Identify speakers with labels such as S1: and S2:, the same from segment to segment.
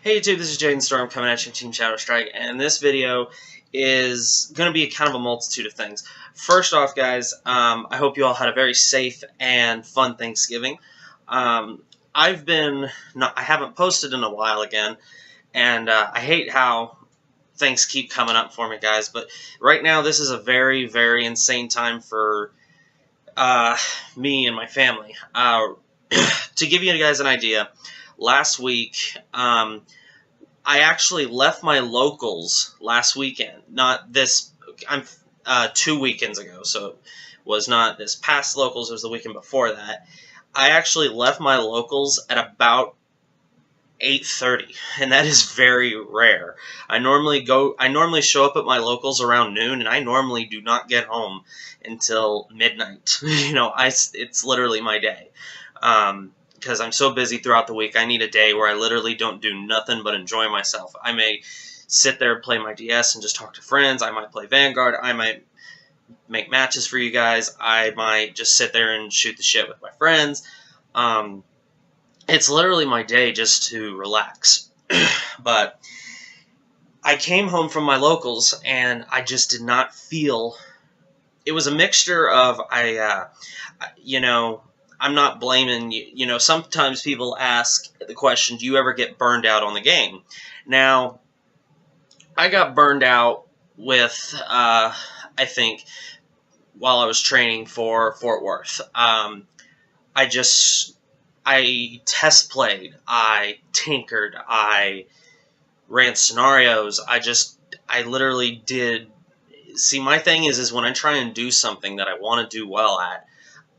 S1: Hey YouTube, this is Jaden Storm coming at you from Team Shadow Strike, and this video is going to be kind of a multitude of things. First off, guys, I hope you all had a very safe and fun Thanksgiving. I haven't posted in a while again, and I hate how things keep coming up for me, guys, but right now this is a very, very insane time for me and my family. To give you guys an idea, last week, I actually left my locals last weekend. Not this. 2 weekends ago, so it was not this past locals. It was the weekend before that. I actually left my locals at about 8:30, and that is very rare. I normally show up at my locals around noon, and I normally do not get home until midnight. It's literally my day. Because I'm so busy throughout the week, I need a day where I literally don't do nothing but enjoy myself. I may sit there and play my DS and just talk to friends. I might play Vanguard. I might make matches for you guys. I might just sit there and shoot the shit with my friends. It's literally my day just to relax. But I came home from my locals, and I just did not feel... It was a mixture of, I'm not blaming you. Sometimes people ask the question, do you ever get burned out on the game? Now, I got burned out with, I think, while I was training for Fort Worth. I test played, I tinkered, I ran scenarios, I literally did... See, my thing is when I try and do something that I want to do well at,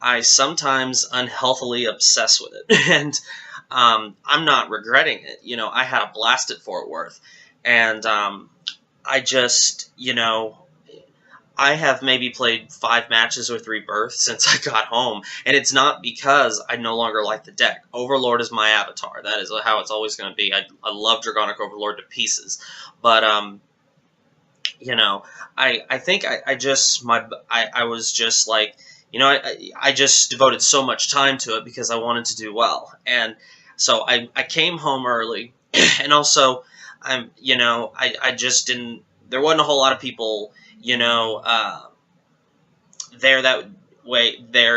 S1: I sometimes unhealthily obsess with it, and I'm not regretting it. I had a blast at Fort Worth, and I have maybe played 5 matches with Rebirth since I got home, and it's not because I no longer like the deck. Overlord is my avatar. That is how it's always going to be. I love Dragonic Overlord to pieces, but I think I was just like, I just devoted so much time to it because I wanted to do well. And so I came home early, and also, I just didn't... There wasn't a whole lot of people, there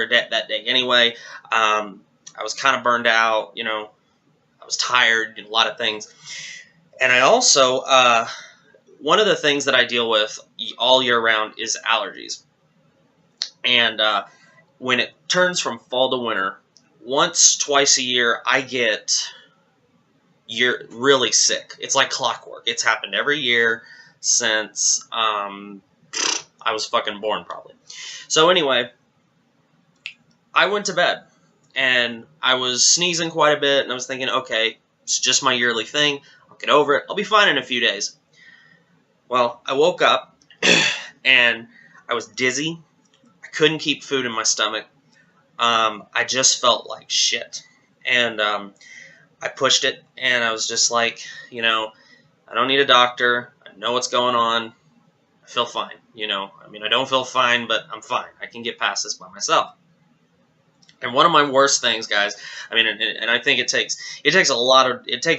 S1: that day anyway. I was kind of burned out, I was tired, a lot of things. And I also, one of the things that I deal with all year round is allergies. And when it turns from fall to winter, twice a year, I get really sick. It's like clockwork. It's happened every year since I was fucking born, probably. So anyway, I went to bed, and I was sneezing quite a bit, and I was thinking, okay, it's just my yearly thing. I'll get over it. I'll be fine in a few days. Well, I woke up, and I was dizzy. I couldn't keep food in my stomach. I just felt like shit. And I pushed it, and I was just like, I don't need a doctor. I know what's going on. I feel fine. I don't feel fine, but I'm fine. I can get past this by myself. And one of my worst things, guys, and I think it takes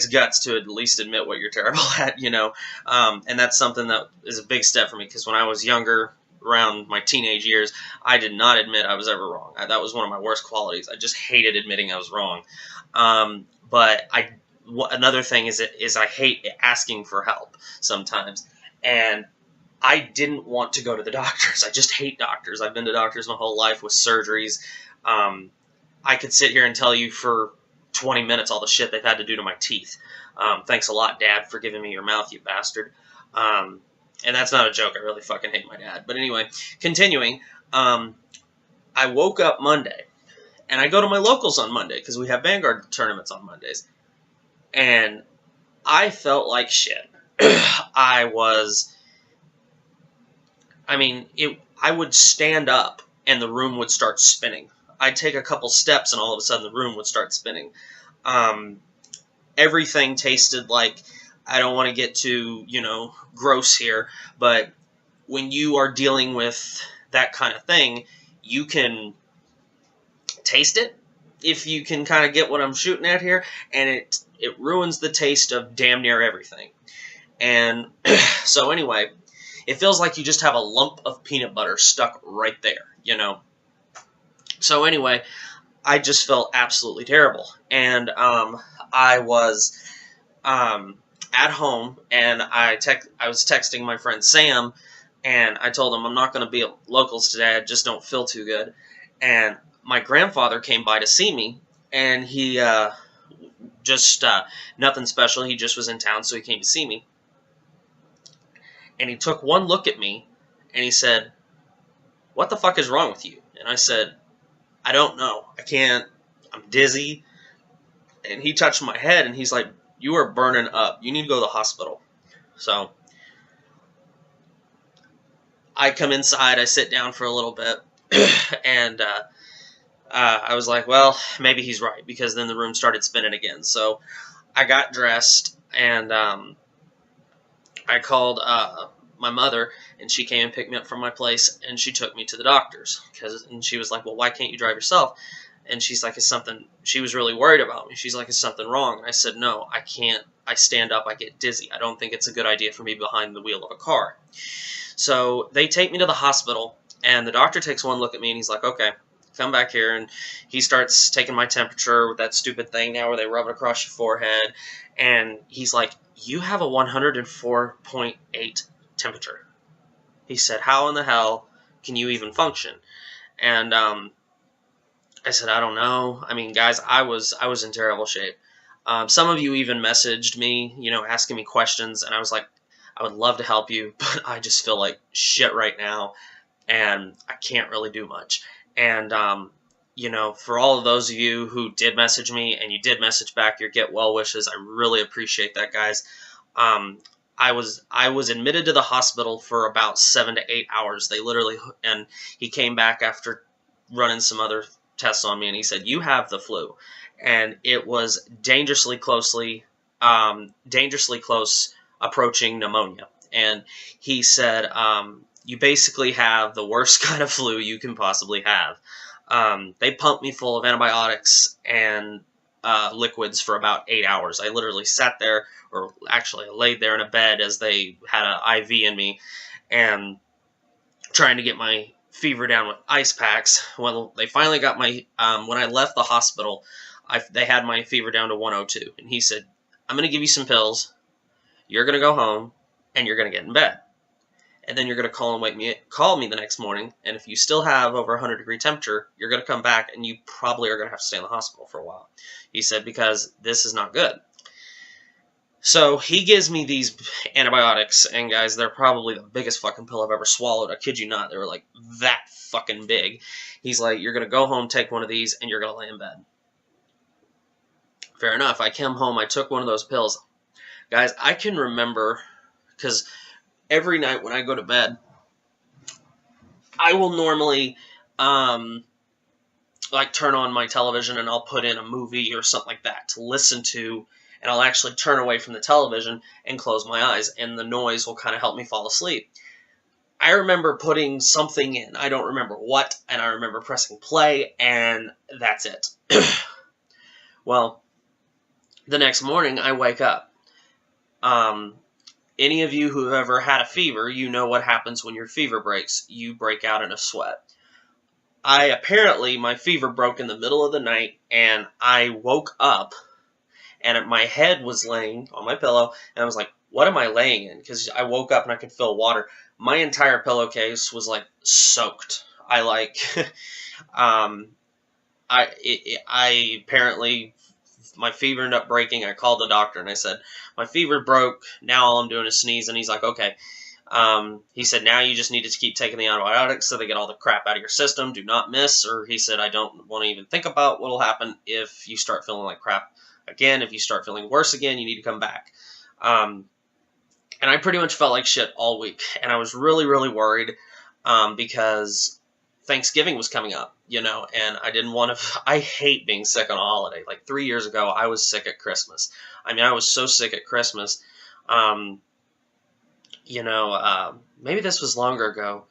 S1: guts to at least admit what you're terrible at, and that's something that is a big step for me, because when I was younger, around my teenage years, I did not admit I was ever wrong. That was one of my worst qualities. I just hated admitting I was wrong. But another thing is I hate asking for help sometimes, and I didn't want to go to the doctors. I just hate doctors. I've been to doctors my whole life with surgeries. I could sit here and tell you for 20 minutes all the shit they've had to do to my teeth. Thanks a lot, Dad, for giving me your mouth, you bastard. And that's not a joke. I really fucking hate my dad. But anyway, continuing, I woke up Monday, and I go to my locals on Monday, because we have Vanguard tournaments on Mondays. And I felt like shit. I would stand up, and the room would start spinning. I'd take a couple steps, and all of a sudden the room would start spinning. Everything tasted like... I don't want to get too, gross here, but when you are dealing with that kind of thing, you can taste it, if you can kind of get what I'm shooting at here, and it ruins the taste of damn near everything. And so anyway, it feels like you just have a lump of peanut butter stuck right there, you know. So anyway, I just felt absolutely terrible, and I was at home, and I was texting my friend Sam, and I told him I'm not going to be at locals today. I just don't feel too good. And my grandfather came by to see me, and he just nothing special. He just was in town, so he came to see me. And he took one look at me, and he said, "What the fuck is wrong with you?" And I said, "I don't know. I can't. I'm dizzy." And he touched my head, and he's like, "You are burning up. You need to go to the hospital." So I come inside, I sit down for a little bit, and I was like, well, maybe he's right, because then the room started spinning again. So I got dressed, and I called my mother, and she came and picked me up from my place, and she took me to the doctor's, and she was like, well, why can't you drive yourself? And she's like, she was really worried about me. She's like, is something wrong? And I said, no, I can't. I stand up, I get dizzy. I don't think it's a good idea for me behind the wheel of a car. So they take me to the hospital, and the doctor takes one look at me, and he's like, okay, come back here. And he starts taking my temperature with that stupid thing now where they rub it across your forehead. And he's like, you have a 104.8 temperature. He said, how in the hell can you even function? And I said, I don't know. I mean, guys, I was in terrible shape. Some of you even messaged me, asking me questions, and I was like, I would love to help you, but I just feel like shit right now, and I can't really do much. And, for all of those of you who did message me, and you did message back your get well wishes, I really appreciate that, guys. I was admitted to the hospital for about 7 to 8 hours. And he came back after running some other tests on me, and he said, you have the flu. And it was dangerously close approaching pneumonia. And he said, you basically have the worst kind of flu you can possibly have. They pumped me full of antibiotics and liquids for about 8 hours. I literally sat there, or actually I laid there in a bed as they had an IV in me, and trying to get my fever down with ice packs. Well, they finally got my, when I left the hospital, they had my fever down to 102. And he said, I'm going to give you some pills. You're going to go home, and you're going to get in bed. And then you're going to call me the next morning, and if you still have over 100-degree temperature, you're going to come back, and you probably are going to have to stay in the hospital for a while. He said, because this is not good. So he gives me these antibiotics, and guys, they're probably the biggest fucking pill I've ever swallowed. I kid you not. They were like that fucking big. He's like, you're going to go home, take one of these, and you're going to lay in bed. Fair enough. I came home, I took one of those pills. Guys, I can remember, because every night when I go to bed, I will normally turn on my television, and I'll put in a movie or something like that to listen to, and I'll actually turn away from the television and close my eyes, and the noise will kind of help me fall asleep. I remember putting something in, I don't remember what, and I remember pressing play, and that's it. Well, the next morning I wake up. Any of you who have ever had a fever, you know what happens when your fever breaks. You break out in a sweat. My fever broke in the middle of the night, and I woke up, and my head was laying on my pillow, and I was like, what am I laying in? Because I woke up and I could feel water. My entire pillowcase was soaked. Apparently, my fever ended up breaking. I called the doctor, and I said, my fever broke, now all I'm doing is sneeze. And he's like, okay. He said, now you just need to keep taking the antibiotics so they get all the crap out of your system. Do not miss. Or he said, I don't want to even think about what will happen if you start feeling like crap again. If you start feeling worse again, you need to come back. And I pretty much felt like shit all week. And I was really, really worried because Thanksgiving was coming up, and I didn't want to. I hate being sick on a holiday. 3 years ago, I was sick at Christmas. I mean, I was so sick at Christmas. Maybe this was longer ago.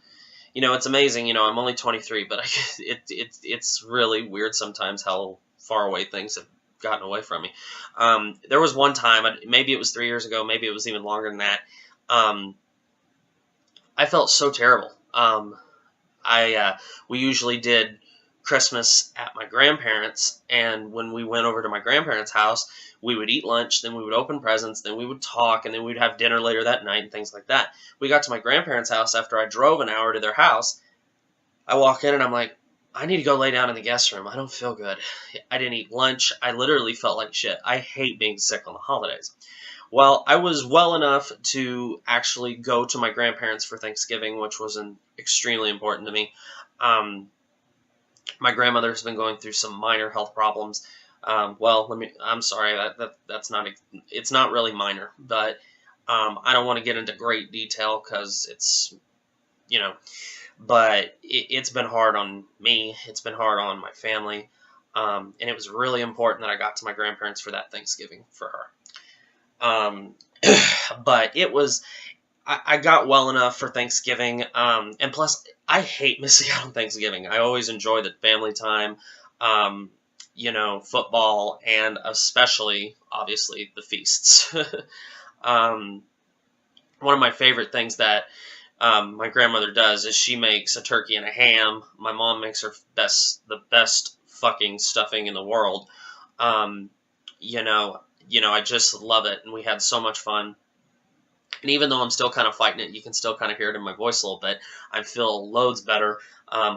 S1: It's amazing. I'm only 23, but it's really weird sometimes how far away things have gotten away from me. There was one time, maybe it was 3 years ago, maybe it was even longer than that. I felt so terrible. We usually did Christmas at my grandparents', and when we went over to my grandparents' house, we would eat lunch, then we would open presents, then we would talk, and then we'd have dinner later that night and things like that. We got to my grandparents' house after I drove an hour to their house. I walk in and I'm like, I need to go lay down in the guest room. I don't feel good. I didn't eat lunch. I literally felt like shit. I hate being sick on the holidays. Well, I was well enough to actually go to my grandparents for Thanksgiving, which was extremely important to me. My grandmother's been going through some minor health problems. I'm sorry, it's not really minor, but I don't want to get into great detail because it's, but it's been hard on me. It's been hard on my family. And it was really important that I got to my grandparents for that Thanksgiving for her. But it was, I got well enough for Thanksgiving. And plus, I hate missing out on Thanksgiving. I always enjoy the family time, football, and especially, obviously, the feasts. One of my favorite things that my grandmother does is she makes a turkey and a ham. My mom makes the best fucking stuffing in the world. I just love it, and we had so much fun. And even though I'm still kind of fighting it, you can still kind of hear it in my voice a little bit. I feel loads better. I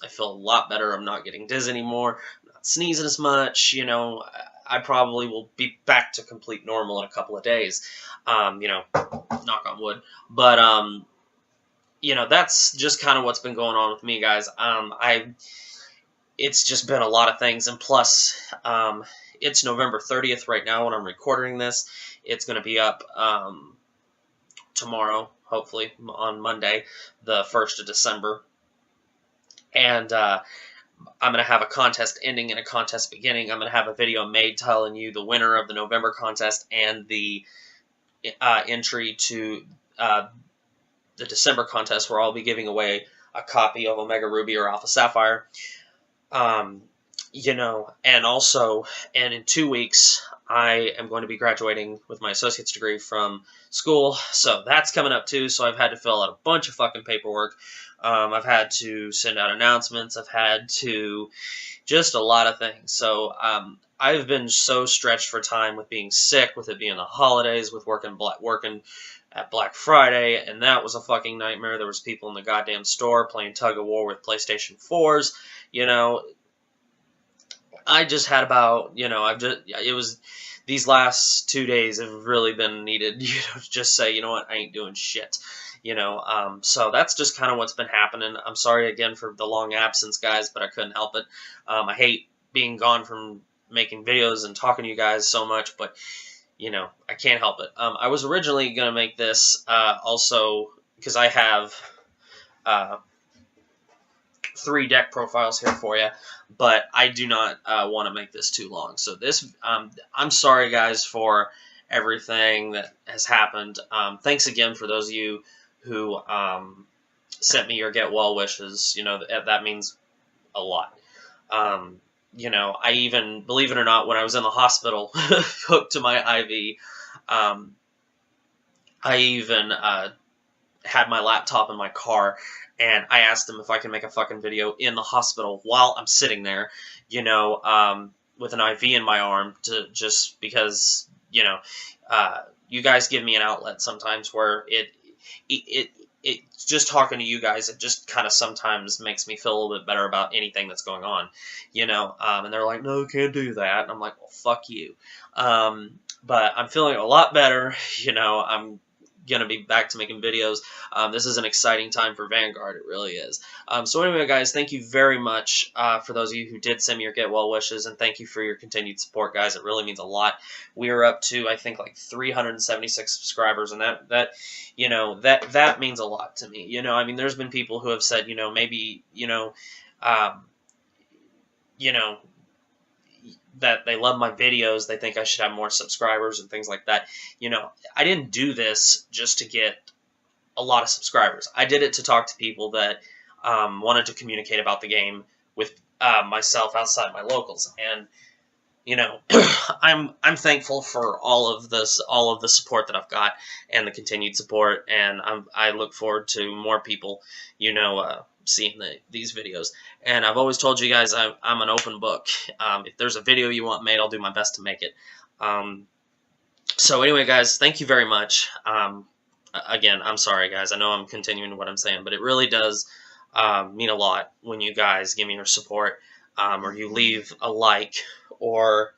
S1: feel a lot better. I'm not getting dizzy anymore. I'm not sneezing as much. I probably will be back to complete normal in a couple of days. Knock on wood. But, that's just kind of what's been going on with me, guys. It's just been a lot of things. And plus, it's November 30th right now when I'm recording this. It's going to be up tomorrow, hopefully, on Monday, the 1st of December. And I'm going to have a contest ending and a contest beginning. I'm going to have a video made telling you the winner of the November contest and the entry to the December contest, where I'll be giving away a copy of Omega Ruby or Alpha Sapphire. And in 2 weeks, I am going to be graduating with my associate's degree from school, so that's coming up too. So I've had to fill out a bunch of fucking paperwork. I've had to send out announcements. I've had to just a lot of things. So I've been so stretched for time with being sick, with it being the holidays, with working at Black Friday, and that was a fucking nightmare. There was people in the goddamn store playing tug of war with PlayStation 4s. I just had about, these last 2 days have really been needed, to just say, you know what, I ain't doing shit, so that's just kind of what's been happening. I'm sorry again for the long absence, guys, but I couldn't help it. I hate being gone from making videos and talking to you guys so much, but, I can't help it. I was originally going to make this, also, because I have, 3 deck profiles here for you, but I do not want to make this too long. So I'm sorry, guys, for everything that has happened. Thanks again for those of you who sent me your get well wishes. That means a lot. I even, believe it or not, when I was in the hospital hooked to my IV, I even had my laptop in my car, and I asked them if I could make a fucking video in the hospital while I'm sitting there, with an IV in my arm, just because, you guys give me an outlet sometimes where it just talking to you guys, it just kind of sometimes makes me feel a little bit better about anything that's going on, and they're like, no, can't do that. And I'm like, well, fuck you. But I'm feeling a lot better. I'm going to be back to making videos. This is an exciting time for Vanguard. It really is. So anyway, guys, thank you very much for those of you who did send me your get well wishes, and thank you for your continued support, guys. It really means a lot. We are up to, I think, like 376 subscribers, and that means a lot to me. There's been people who have said, maybe, that they love my videos, they think I should have more subscribers and things like that. I didn't do this just to get a lot of subscribers. I did it to talk to people that wanted to communicate about the game with myself outside my locals. And you know, I'm thankful for all of the support that I've got, and the continued support, and I look forward to more people, seeing these videos. And I've always told you guys I'm an open book. If there's a video you want made, I'll do my best to make it. So anyway, guys, thank you very much. Again, I'm sorry, guys. I know I'm continuing what I'm saying, but it really does mean a lot when you guys give me your support, or you leave a like, or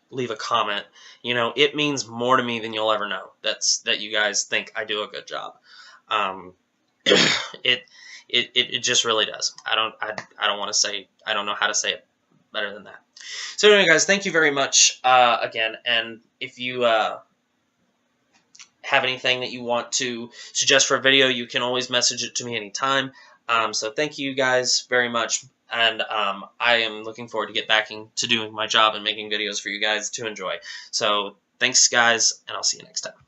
S1: leave a comment. It means more to me than you'll ever know. That you guys think I do a good job. It just really does. I don't want to say, I don't know how to say it better than that. So anyway, guys, thank you very much again. And if you have anything that you want to suggest for a video, you can always message it to me anytime. So thank you guys very much. And I am looking forward to get back to doing my job and making videos for you guys to enjoy. So thanks, guys, and I'll see you next time.